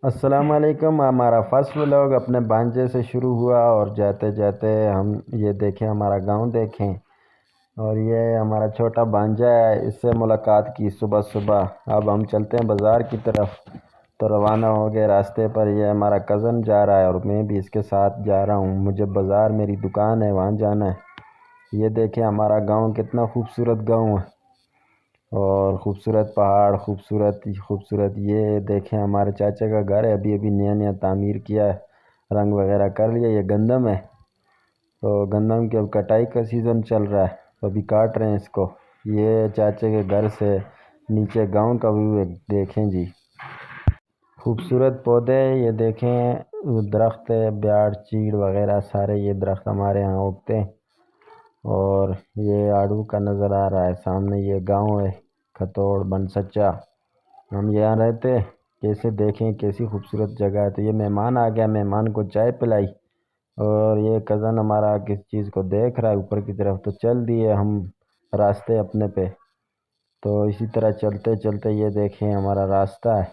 अस्सलाम वालेकुम। हमारा फर्स्ट व्लॉग अपने भांजे से शुरू हुआ और जाते जाते हम ये देखें, हमारा गांव देखें। और ये हमारा छोटा भांजा है, इससे मुलाकात की सुबह सुबह। अब हम चलते हैं बाज़ार की तरफ, तो रवाना हो गए। रास्ते पर ये हमारा कज़न जा रहा है और मैं भी इसके साथ जा रहा हूँ। मुझे बाज़ार, मेरी दुकान है, वहाँ जाना है। ये देखें हमारा गाँव, कितना खूबसूरत गाँव है और ख़ूबसूरत पहाड़, खूबसूरत ही खूबसूरत। ये देखें हमारे चाचा का घर है, अभी अभी नया नया तामीर किया है, रंग वगैरह कर लिया। ये गंदम है, तो गंदम की अब कटाई का सीज़न चल रहा है, तो अभी काट रहे हैं इसको। ये चाचे के घर से नीचे गांव का व्यू है, देखें जी, खूबसूरत पौधे। ये देखें दरख्त है, ब्याड़, चीड़ वगैरह सारे ये दरख्त हमारे यहाँ उगते हैं। और ये आड़ू का नज़र आ रहा है सामने, ये गांव है खतौड़ बन सच्चा। हम यहाँ रहते, कैसे देखें कैसी खूबसूरत जगह है। तो ये मेहमान आ गया, मेहमान को चाय पिलाई और ये कज़न हमारा किस चीज़ को देख रहा है ऊपर की तरफ। तो चल दिए हम रास्ते अपने पे। तो इसी तरह चलते चलते ये देखें हमारा रास्ता है,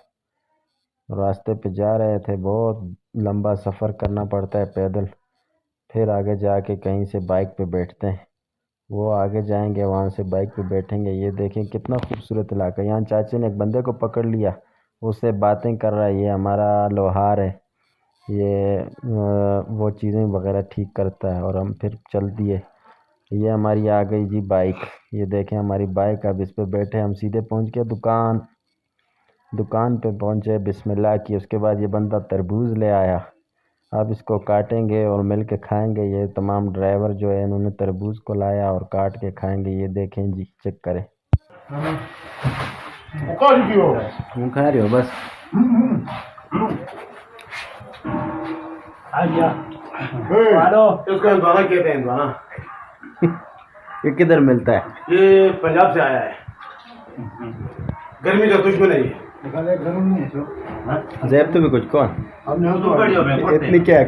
रास्ते पे जा रहे थे। बहुत लंबा सफ़र करना पड़ता है पैदल, फिर आगे जाके कहीं से बाइक पे बैठते हैं। वो आगे जाएंगे, वहाँ से बाइक पे बैठेंगे। ये देखें कितना खूबसूरत इलाका। यहाँ चाचे ने एक बंदे को पकड़ लिया, उससे बातें कर रहा है। ये हमारा लोहार है, ये वो चीज़ें वगैरह ठीक करता है। और हम फिर चल दिए। ये हमारी आ गई जी बाइक। ये देखें हमारी बाइक, अब इस पे बैठे हम सीधे पहुँच गए दुकान। दुकान पे पहुँचे, बिस्मिल्लाह की, उसके बाद ये बंदा तरबूज ले आया। अब इसको काटेंगे और मिल के खाएंगे। ये तमाम ड्राइवर जो है इन्होंने तरबूज को लाया और काट के खाएंगे। ये देखें जी, चेक करें। खा रहे हो बस। इसका इंदवाना कहते हैं, इंदवाना। ये किधर मिलता है? ये पंजाब से आया है, गर्मी का दुश्मन है ये। जैब तो भी कुछ कौन इतनी क्या